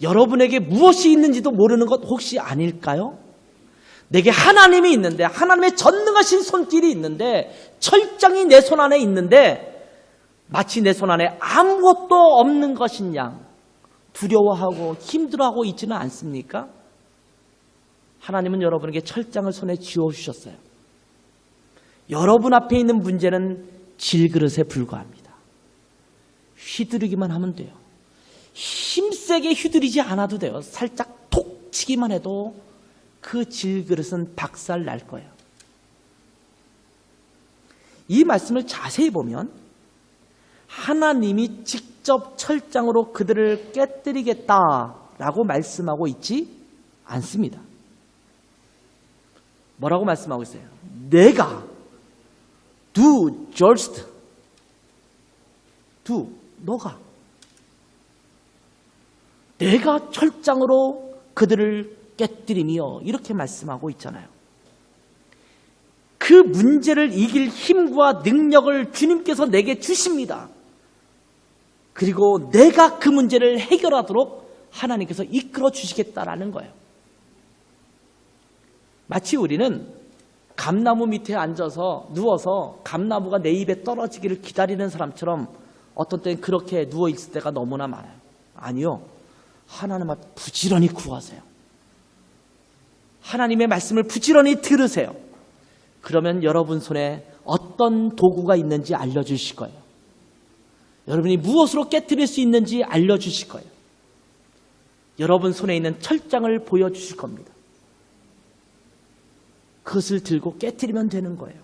여러분에게 무엇이 있는지도 모르는 것 혹시 아닐까요? 내게 하나님이 있는데, 하나님의 전능하신 손길이 있는데, 철장이 내 손 안에 있는데 마치 내 손 안에 아무것도 없는 것인 양 두려워하고 힘들어하고 있지는 않습니까? 하나님은 여러분에게 철장을 손에 쥐어주셨어요. 여러분 앞에 있는 문제는 질그릇에 불과합니다. 휘두르기만 하면 돼요. 힘세게 휘두르지 않아도 돼요. 살짝 톡 치기만 해도 그 질그릇은 박살 날 거예요. 이 말씀을 자세히 보면 하나님이 직접 철장으로 그들을 깨뜨리겠다라고 말씀하고 있지 않습니다. 뭐라고 말씀하고 있어요? 내가 do just do 너가 내가 철장으로 그들을 깨뜨리며 이렇게 말씀하고 있잖아요. 그 문제를 이길 힘과 능력을 주님께서 내게 주십니다. 그리고 내가 그 문제를 해결하도록 하나님께서 이끌어 주시겠다라는 거예요. 마치 우리는 감나무 밑에 앉아서 누워서 감나무가 내 입에 떨어지기를 기다리는 사람처럼 어떤 때는 그렇게 누워있을 때가 너무나 많아요. 아니요. 하나님 앞에 부지런히 구하세요. 하나님의 말씀을 부지런히 들으세요. 그러면 여러분 손에 어떤 도구가 있는지 알려주실 거예요. 여러분이 무엇으로 깨뜨릴 수 있는지 알려주실 거예요. 여러분 손에 있는 철장을 보여주실 겁니다. 그것을 들고 깨뜨리면 되는 거예요.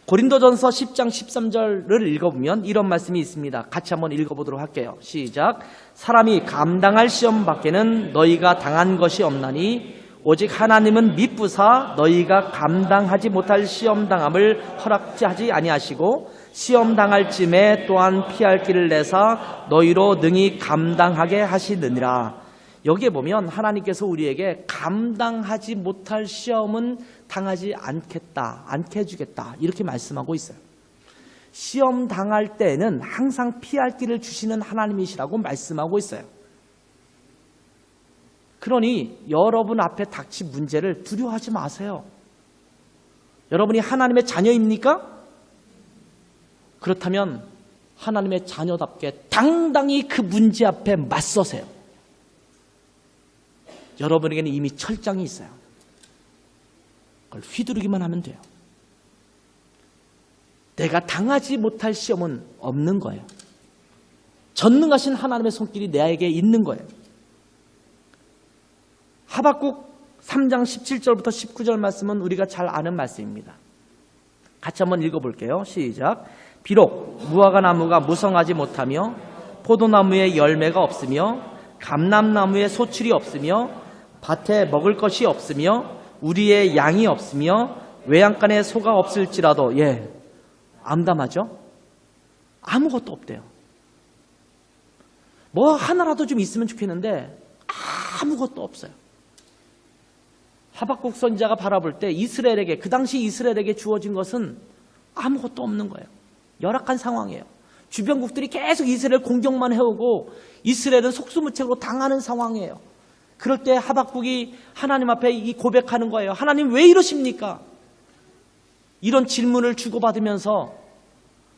고린도전서 10장 13절을 읽어보면 이런 말씀이 있습니다. 같이 한번 읽어보도록 할게요. 시작. 사람이 감당할 시험 밖에는 너희가 당한 것이 없나니 오직 하나님은 미쁘사 너희가 감당하지 못할 시험당함을 허락하지 아니하시고 시험당할 쯤에 또한 피할 길을 내사 너희로 능히 감당하게 하시느니라. 여기에 보면 하나님께서 우리에게 감당하지 못할 시험은 당하지 않게 해주겠다 이렇게 말씀하고 있어요. 시험 당할 때에는 항상 피할 길을 주시는 하나님이시라고 말씀하고 있어요. 그러니 여러분 앞에 닥친 문제를 두려워하지 마세요. 여러분이 하나님의 자녀입니까? 그렇다면 하나님의 자녀답게 당당히 그 문제 앞에 맞서세요. 여러분에게는 이미 철장이 있어요. 그걸 휘두르기만 하면 돼요. 내가 당하지 못할 시험은 없는 거예요. 전능하신 하나님의 손길이 내게 있는 거예요. 하박국 3장 17절부터 19절 말씀은 우리가 잘 아는 말씀입니다. 같이 한번 읽어볼게요. 시작. 비록 무화과 나무가 무성하지 못하며 포도나무에 열매가 없으며 감람나무에 소출이 없으며 밭에 먹을 것이 없으며 우리의 양이 없으며 외양간에 소가 없을지라도 암담하죠? 아무것도 없대요. 뭐 하나라도 좀 있으면 좋겠는데 아무것도 없어요. 하박국 선지자가 바라볼 때 이스라엘에게 그 당시 이스라엘에게 주어진 것은 아무것도 없는 거예요. 열악한 상황이에요. 주변국들이 계속 이스라엘 공격만 해오고 이스라엘은 속수무책으로 당하는 상황이에요. 그럴 때 하박국이 하나님 앞에 이 고백하는 거예요. 하나님 왜 이러십니까? 이런 질문을 주고받으면서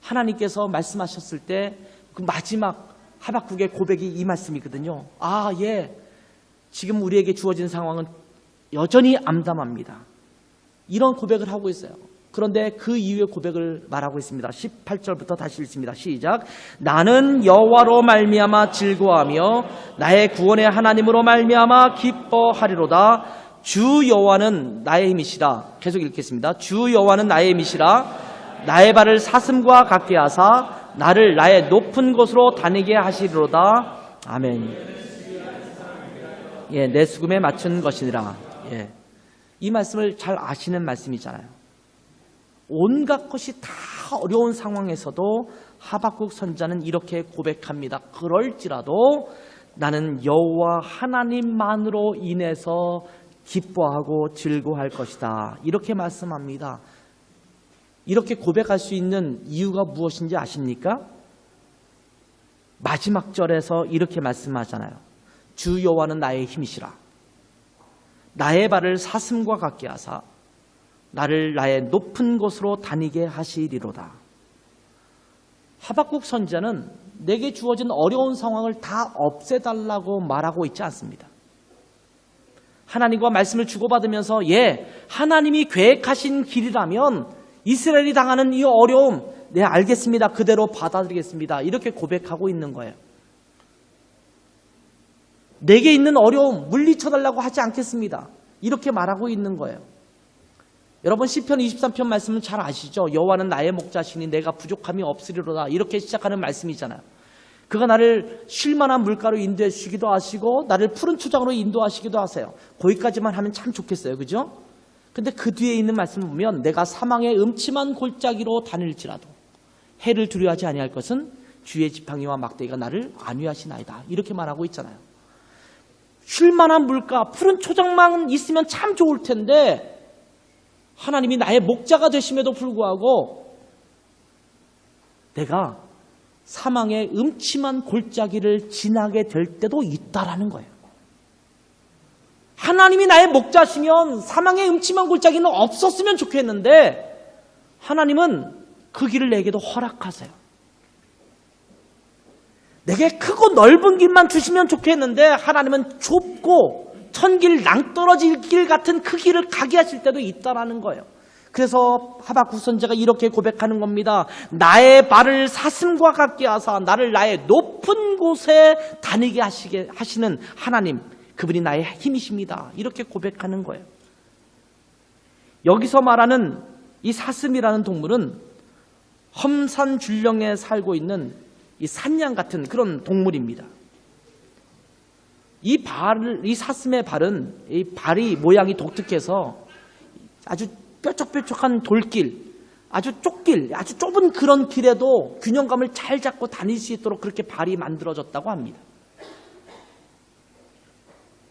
하나님께서 말씀하셨을 때 그 마지막 하박국의 고백이 이 말씀이거든요. 지금 우리에게 주어진 상황은 여전히 암담합니다. 이런 고백을 하고 있어요. 그런데 그 이후의 고백을 말하고 있습니다. 18절부터 다시 읽습니다. 시작. 나는 여호와로 말미암아 즐거워하며 나의 구원의 하나님으로 말미암아 기뻐하리로다. 주 여호와는 나의 힘이시라. 계속 읽겠습니다. 주 여호와는 나의 힘이시라. 나의 발을 사슴과 같게 하사 나를 나의 높은 곳으로 다니게 하시리로다. 아멘. 내 수금에 맞춘 것이니라. 이 말씀을 잘 아시는 말씀이잖아요. 온갖 것이 다 어려운 상황에서도 하박국 선지자는 이렇게 고백합니다. 그럴지라도 나는 여호와 하나님만으로 인해서 기뻐하고 즐거워할 것이다. 이렇게 말씀합니다. 이렇게 고백할 수 있는 이유가 무엇인지 아십니까? 마지막 절에서 이렇게 말씀하잖아요. 주 여호와는 나의 힘이시라. 나의 발을 사슴과 같게 하사 나를 나의 높은 곳으로 다니게 하시리로다. 하박국 선지자는 내게 주어진 어려운 상황을 다 없애달라고 말하고 있지 않습니다. 하나님과 말씀을 주고받으면서 하나님이 계획하신 길이라면 이스라엘이 당하는 이 어려움 알겠습니다. 그대로 받아들이겠습니다. 이렇게 고백하고 있는 거예요. 내게 있는 어려움 물리쳐달라고 하지 않겠습니다. 이렇게 말하고 있는 거예요. 여러분 시편 23편 말씀은 잘 아시죠? 여호와는 나의 목자시니 내가 부족함이 없으리로다. 이렇게 시작하는 말씀이잖아요. 그가 나를 쉴만한 물가로 인도해 주시기도 하시고 나를 푸른 초장으로 인도하시기도 하세요. 거기까지만 하면 참 좋겠어요. 그죠? 근데 그 뒤에 있는 말씀을 보면 내가 사망의 음침한 골짜기로 다닐지라도 해를 두려워하지 아니할 것은 주의 지팡이와 막대기가 나를 안위하시나이다. 이렇게 말하고 있잖아요. 쉴만한 물가, 푸른 초장만 있으면 참 좋을 텐데 하나님이 나의 목자가 되심에도 불구하고 내가 사망의 음침한 골짜기를 지나게 될 때도 있다라는 거예요. 하나님이 나의 목자시면 사망의 음침한 골짜기는 없었으면 좋겠는데 하나님은 그 길을 내게도 허락하세요. 내게 크고 넓은 길만 주시면 좋겠는데 하나님은 좁고 천길 낭떠러질 길 같은 그 길을 가게 하실 때도 있다라는 거예요. 그래서 하박국 선지자가 이렇게 고백하는 겁니다. 나의 발을 사슴과 같게 하사 나를 나의 높은 곳에 다니게 하시는 하나님, 그분이 나의 힘이십니다. 이렇게 고백하는 거예요. 여기서 말하는 이 사슴이라는 동물은 험산줄령에 살고 있는 이 산양 같은 그런 동물입니다. 이 사슴의 발은 이 발이 모양이 독특해서 아주 뾰족뾰족한 돌길, 아주 좁길, 아주 좁은 그런 길에도 균형감을 잘 잡고 다닐 수 있도록 그렇게 발이 만들어졌다고 합니다.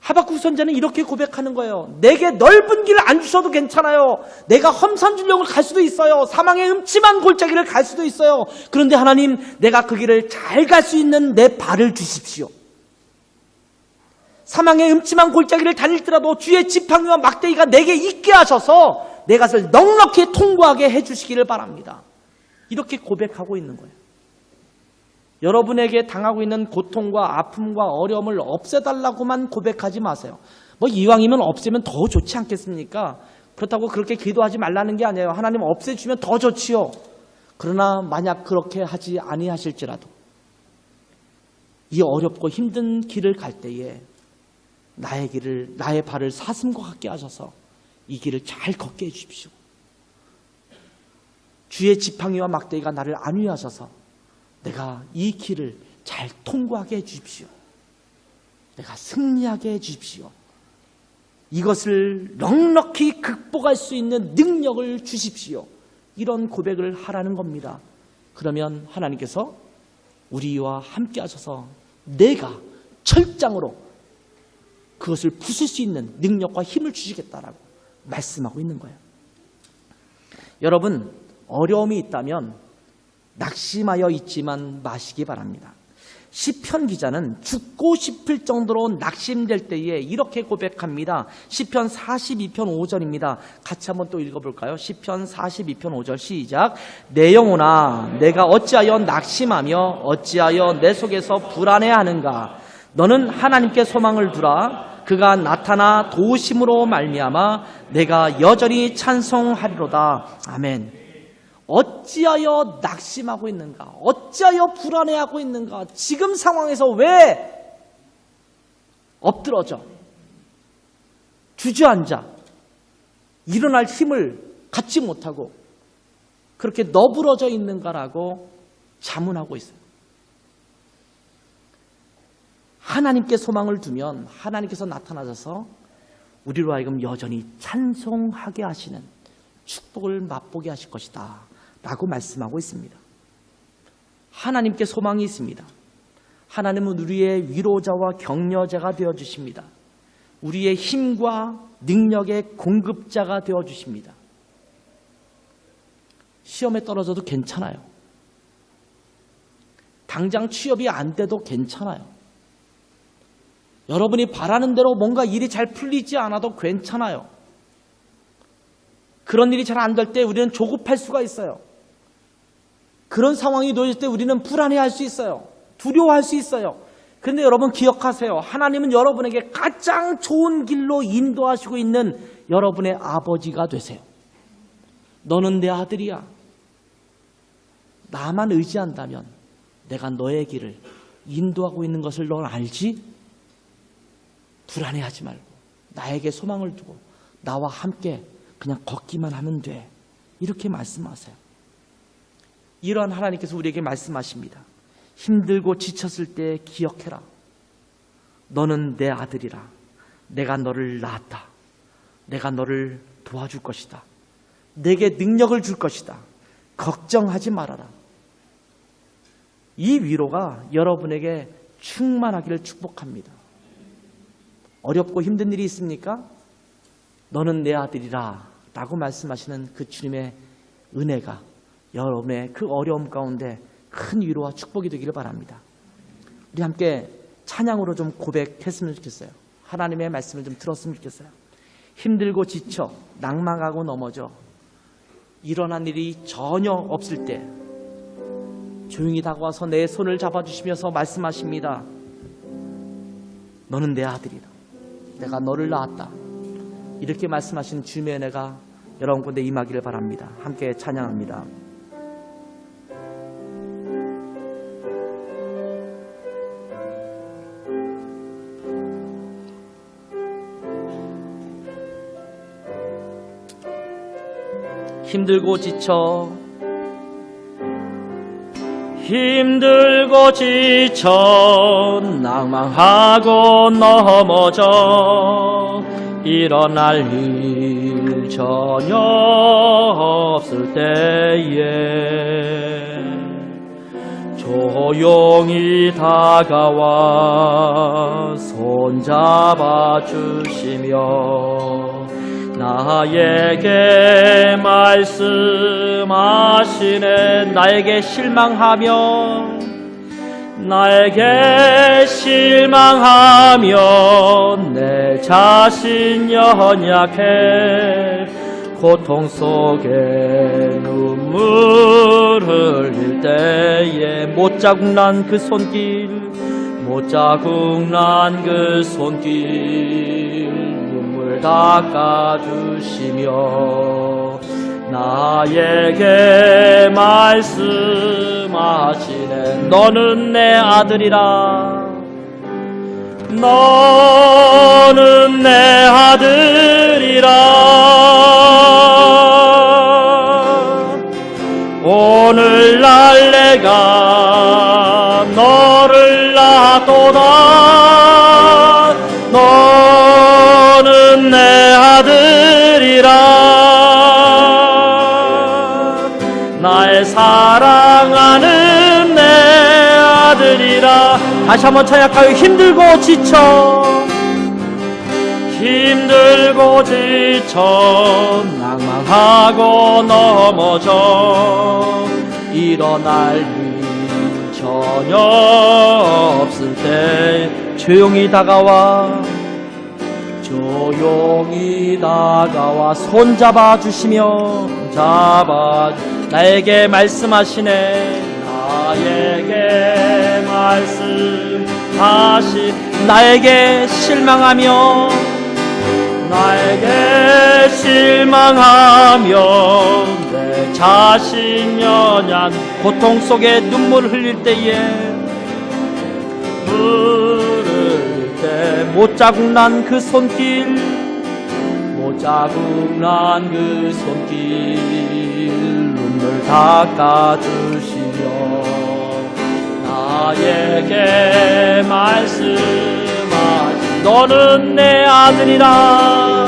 하박국 선지자는 이렇게 고백하는 거예요. 내게 넓은 길을 안 주셔도 괜찮아요. 내가 험산줄령을 갈 수도 있어요. 사망의 음침한 골짜기를 갈 수도 있어요. 그런데 하나님, 내가 그 길을 잘 갈 수 있는 내 발을 주십시오. 사망의 음침한 골짜기를 다닐지라도 주의 지팡이와 막대기가 내게 있게 하셔서 내 것을 넉넉히 통과하게 해주시기를 바랍니다. 이렇게 고백하고 있는 거예요. 여러분에게 당하고 있는 고통과 아픔과 어려움을 없애달라고만 고백하지 마세요. 뭐 이왕이면 없애면 더 좋지 않겠습니까? 그렇다고 그렇게 기도하지 말라는 게 아니에요. 하나님 없애주면 더 좋지요. 그러나 만약 그렇게 하지 아니하실지라도 이 어렵고 힘든 길을 갈 때에 나의 발을 사슴과 같게 하셔서 이 길을 잘 걷게 해주십시오. 주의 지팡이와 막대기가 나를 안위하셔서 내가 이 길을 잘 통과하게 해주십시오. 내가 승리하게 해주십시오. 이것을 넉넉히 극복할 수 있는 능력을 주십시오. 이런 고백을 하라는 겁니다. 그러면 하나님께서 우리와 함께 하셔서 내가 철장으로 그것을 부술 수 있는 능력과 힘을 주시겠다라고 말씀하고 있는 거예요. 여러분, 어려움이 있다면 낙심하여 있지만 마시기 바랍니다. 시편 기자는 죽고 싶을 정도로 낙심될 때에 이렇게 고백합니다. 시편 42편 5절입니다. 같이 한번 또 읽어볼까요? 시편 42편 5절 시작. 내 영혼아 내가 어찌하여 낙심하며 어찌하여 내 속에서 불안해하는가. 너는 하나님께 소망을 두라. 그가 나타나 도우심으로 말미암아 내가 여전히 찬송하리로다. 아멘. 어찌하여 낙심하고 있는가? 어찌하여 불안해하고 있는가? 지금 상황에서 왜 엎드러져? 주저앉아? 일어날 힘을 갖지 못하고 그렇게 너부러져 있는가라고 자문하고 있어요. 하나님께 소망을 두면 하나님께서 나타나셔서 우리로 하여금 여전히 찬송하게 하시는 축복을 맛보게 하실 것이다 라고 말씀하고 있습니다. 하나님께 소망이 있습니다. 하나님은 우리의 위로자와 격려자가 되어주십니다. 우리의 힘과 능력의 공급자가 되어주십니다. 시험에 떨어져도 괜찮아요. 당장 취업이 안 돼도 괜찮아요. 여러분이 바라는 대로 뭔가 일이 잘 풀리지 않아도 괜찮아요. 그런 일이 잘 안 될 때 우리는 조급할 수가 있어요. 그런 상황이 놓였을 때 우리는 불안해할 수 있어요. 두려워할 수 있어요. 그런데 여러분 기억하세요. 하나님은 여러분에게 가장 좋은 길로 인도하시고 있는 여러분의 아버지가 되세요. 너는 내 아들이야. 나만 의지한다면 내가 너의 길을 인도하고 있는 것을 넌 알지? 불안해하지 말고 나에게 소망을 두고 나와 함께 그냥 걷기만 하면 돼. 이렇게 말씀하세요. 이러한 하나님께서 우리에게 말씀하십니다. 힘들고 지쳤을 때 기억해라. 너는 내 아들이라. 내가 너를 낳았다. 내가 너를 도와줄 것이다. 내게 능력을 줄 것이다. 걱정하지 말아라. 이 위로가 여러분에게 충만하기를 축복합니다. 어렵고 힘든 일이 있습니까? 너는 내 아들이라 라고 말씀하시는 그 주님의 은혜가 여러분의 그 어려움 가운데 큰 위로와 축복이 되기를 바랍니다. 우리 함께 찬양으로 좀 고백했으면 좋겠어요. 하나님의 말씀을 좀 들었으면 좋겠어요. 힘들고 지쳐 낭망하고 넘어져 일어난 일이 전혀 없을 때 조용히 다가와서 내 손을 잡아주시면서 말씀하십니다. 너는 내 아들이다. 내가 너를 낳았다. 이렇게 말씀하신 주님의 은혜가 여러분 가운데 임하기를 바랍니다. 함께 찬양합니다. 힘들고 지쳐 낭망하고 넘어져 일어날 일 전혀 없을 때에 조용히 다가와 손잡아 주시며 나에게 말씀하시네. 나에게 실망하며 내 자신 연약해 고통 속에 눈물 흘릴 때에 못자국 난 그 손길 눈물 닦아주시며 나에게 말씀하시네. 너는 내 아들이라. 너는 내 아들이라. 오늘날 내가 너를 낳았도다. 너는 내 아들이라. 나의 사랑하는 내 아들이라. 다시 한번 찬양할까요? 힘들고 지쳐 낭망하고 넘어져 일어날 일 전혀 없을 때 조용히 다가와 손잡아 주시며 나에게 말씀하시네. 나에게 실망하며 내 자신 연약 고통 속에 눈물을 흘릴 때에 못자국 난 그 손길 눈물 닦아주시며 나에게 말씀하시. 너는 내 아들이라.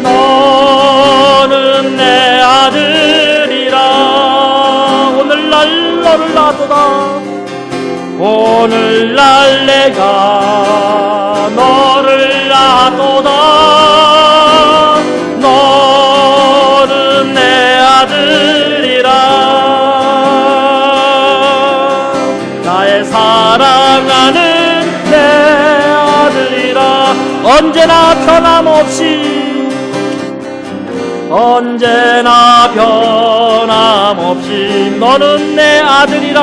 너는 내 아들이라. 오늘날 너를 낳았도다. 오늘날 내가 너를 낳았도다. 너는 내 아들이라. 나의 사랑하는 내 아들이라. 언제나 변함없이 너는 내 아들이라.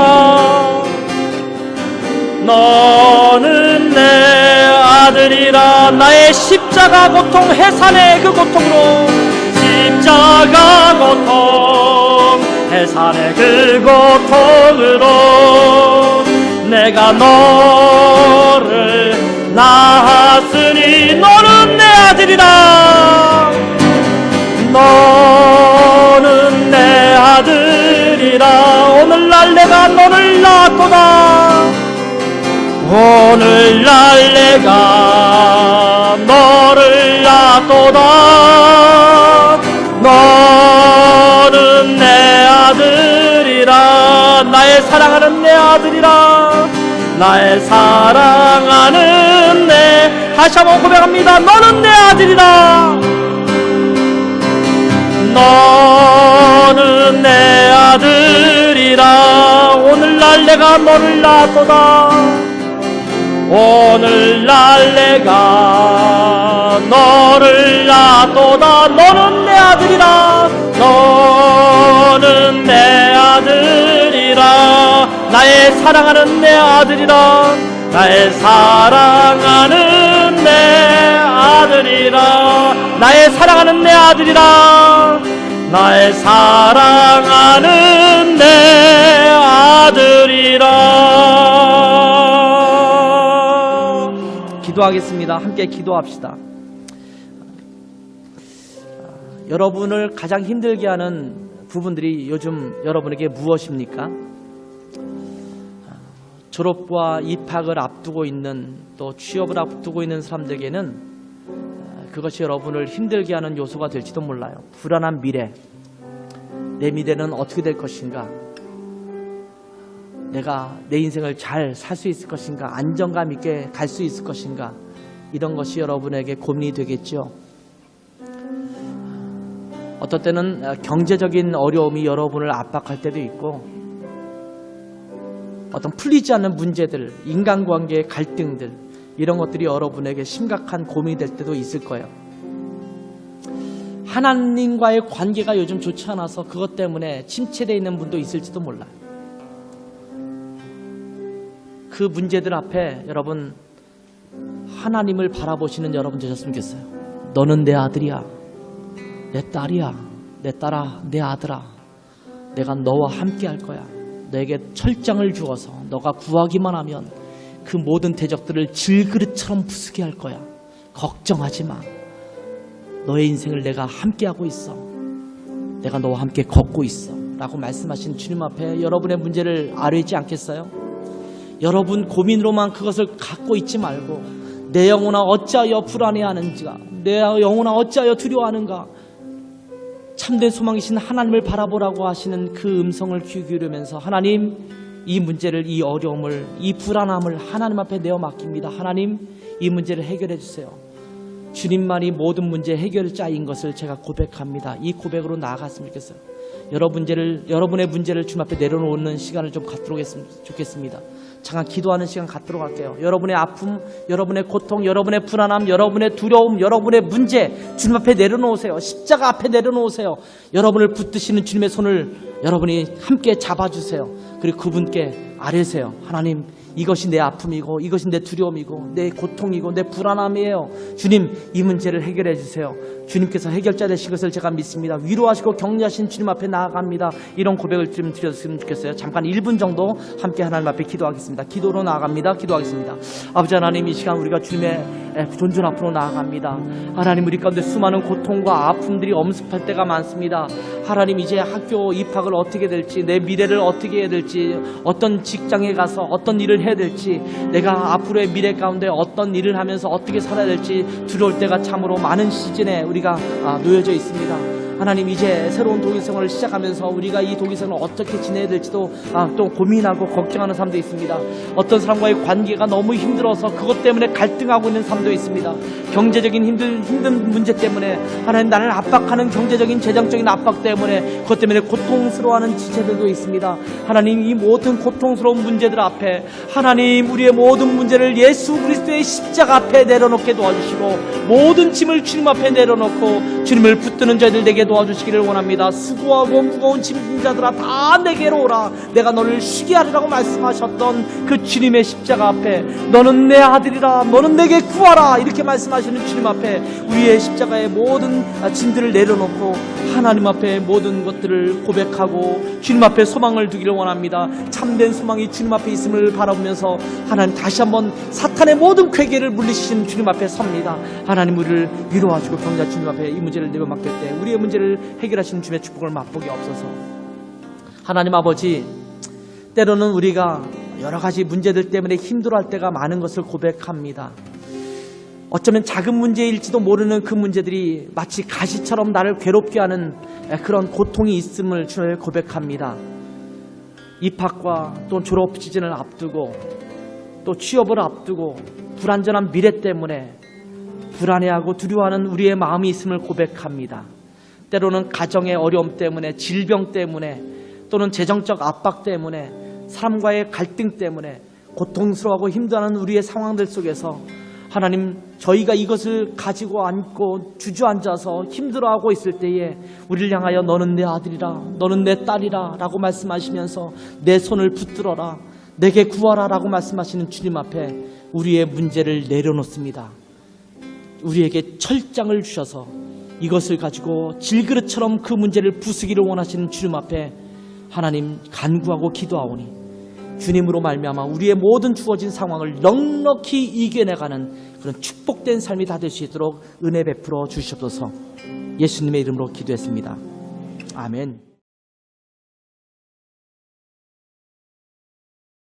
너는 내 아들이라. 나의 십자가 고통 해산의 그 고통으로 해산의 그 고통으로 내가 너를 낳았으니 너는 내 아들이라. 너는 내 아들이라. 오늘날 내가 너를 낳았도다. 오늘날 내가 너를 낳았도다. 너는 내 아들이라. 나의 사랑하는 내 아들이라. 나의 사랑하는 내, 다시 한번 고백합니다. 너는 내 아들이라. 너는 내 아들이라. 오늘날 내가 너를 낳았도다. 오늘날 내가 너를 낳았도다. 너는 내 아들이라. 너는 내 아들이라. 나의 사랑하는 내 아들이라. 나의 사랑하는 내 아들이라. 나의 사랑하는 내 아들이라. 나의 사랑하는 내 아들이라. 기도하겠습니다. 함께 기도합시다. 여러분을 가장 힘들게 하는 부분들이 요즘 여러분에게 무엇입니까? 졸업과 입학을 앞두고 있는, 또 취업을 앞두고 있는 사람들에게는 그것이 여러분을 힘들게 하는 요소가 될지도 몰라요. 불안한 미래, 내 미래는 어떻게 될 것인가, 내가 내 인생을 잘 살 수 있을 것인가, 안정감 있게 갈 수 있을 것인가, 이런 것이 여러분에게 고민이 되겠죠. 어떨 때는 경제적인 어려움이 여러분을 압박할 때도 있고, 어떤 풀리지 않는 문제들, 인간관계의 갈등들, 이런 것들이 여러분에게 심각한 고민이 될 때도 있을 거예요. 하나님과의 관계가 요즘 좋지 않아서 그것 때문에 침체되어 있는 분도 있을지도 몰라요. 그 문제들 앞에 여러분, 하나님을 바라보시는 여러분 되셨으면 좋겠어요. 너는 내 아들이야, 내 딸이야, 내 딸아, 내 아들아, 내가 너와 함께 할 거야. 너에게 철장을 주어서 너가 구하기만 하면 그 모든 대적들을 질그릇처럼 부수게 할 거야. 걱정하지 마. 너의 인생을 내가 함께하고 있어. 내가 너와 함께 걷고 있어 라고 말씀하신 주님 앞에 여러분의 문제를 아뢰지 않겠어요? 여러분 고민으로만 그것을 갖고 있지 말고, 내 영혼아 어찌하여 불안해하는지가, 내 영혼아 어찌하여 두려워하는가, 참된 소망이신 하나님을 바라보라고 하시는 그 음성을 귀 기울이면서, 하나님, 이 문제를, 이 어려움을, 이 불안함을 하나님 앞에 내어 맡깁니다. 하나님, 이 문제를 해결해 주세요. 주님만이 모든 문제 해결자인 것을 제가 고백합니다. 이 고백으로 나아갔으면 좋겠어요. 여러분의 문제를 주님 앞에 내려놓는 시간을 좀 갖도록 했으면 좋겠습니다. 잠깐 기도하는 시간 갖도록 할게요. 여러분의 아픔, 여러분의 고통, 여러분의 불안함, 여러분의 두려움, 여러분의 문제 주님 앞에 내려놓으세요. 십자가 앞에 내려놓으세요. 여러분을 붙드시는 주님의 손을 여러분이 함께 잡아주세요. 그리고 그분께 아뢰세요. 하나님, 이것이 내 아픔이고, 이것이 내 두려움이고, 내 고통이고, 내 불안함이에요. 주님, 이 문제를 해결해 주세요. 주님께서 해결자 되신 것을 제가 믿습니다. 위로하시고 격려하신 주님 앞에 나아갑니다. 이런 고백을 좀 드렸으면 좋겠어요. 잠깐 1분 정도 함께 하나님 앞에 기도하겠습니다. 기도로 나아갑니다. 기도하겠습니다. 아버지 하나님, 이 시간 우리가 주님의 존전 앞으로 나아갑니다. 하나님, 우리 가운데 수많은 고통과 아픔들이 엄습할 때가 많습니다. 하나님, 이제 학교 입학을 어떻게 될지, 내 미래를 어떻게 해야 될지, 어떤 직장에 가서 어떤 일을 해야 될지, 내가 앞으로의 미래 가운데 어떤 일을 하면서 어떻게 살아야 될지 두려울 때가 참으로 많은 시즌에 우리가 놓여져 있습니다. 하나님, 이제 새로운 독일생활을 시작하면서 우리가 이 독일생활을 어떻게 지내야 될지도 또 고민하고 걱정하는 사람도 있습니다. 어떤 사람과의 관계가 너무 힘들어서 그것 때문에 갈등하고 있는 사람도 있습니다. 경제적인 힘든 문제 때문에, 하나님, 나를 압박하는 경제적인 재정적인 압박 때문에, 그것 때문에 고통스러워하는 지체들도 있습니다. 하나님, 이 모든 고통스러운 문제들 앞에 하나님, 우리의 모든 문제를 예수 그리스도의 십자가 앞에 내려놓게 도와주시고, 모든 짐을 주님 앞에 내려놓고 주님을 붙드는 자들 내게 도와주시기를 원합니다. 수고하고 무거운 짐진 자들아, 다 내게로 오라. 내가 너를 쉬게 하리라고 말씀하셨던 그 주님의 십자가 앞에, 너는 내 아들이라, 너는 내게 구하라, 이렇게 말씀하시는 주님 앞에 우리의 십자가의 모든 짐들을 내려놓고 하나님 앞에 모든 것들을 고백하고 주님 앞에 소망을 두기를 원합니다. 참된 소망이 주님 앞에 있음을 바라보면서 하나님, 다시 한번 사탄의 모든 괴계를 물리치시는 주님 앞에 섭니다. 하나님 우리를 위로하시고 병자 주님 앞에 이 문제를 내려맡길 때 우리의 문제를 해결하시는 주님의 축복을 맛보게 없어서. 하나님 아버지, 때로는 우리가 여러 가지 문제들 때문에 힘들어할 때가 많은 것을 고백합니다. 어쩌면 작은 문제일지도 모르는 그 문제들이 마치 가시처럼 나를 괴롭게 하는 그런 고통이 있음을 주님 고백합니다. 입학과 또 졸업 시즌을 앞두고 또 취업을 앞두고 불안전한 미래 때문에 불안해하고 두려워하는 우리의 마음이 있음을 고백합니다. 때로는 가정의 어려움 때문에, 질병 때문에, 또는 재정적 압박 때문에, 사람과의 갈등 때문에 고통스러워하고 힘들어하는 우리의 상황들 속에서 하나님, 저희가 이것을 가지고 앉고 주저앉아서 힘들어하고 있을 때에 우리를 향하여 너는 내 아들이라, 너는 내 딸이라 라고 말씀하시면서 내 손을 붙들어라, 내게 구하라 라고 말씀하시는 주님 앞에 우리의 문제를 내려놓습니다. 우리에게 철장을 주셔서 이것을 가지고 질그릇처럼 그 문제를 부수기를 원하시는 주님 앞에 하나님 간구하고 기도하오니 주님으로 말미암아 우리의 모든 주어진 상황을 넉넉히 이겨내가는 그런 축복된 삶이 다 될 수 있도록 은혜 베풀어 주시옵소서. 예수님의 이름으로 기도했습니다. 아멘.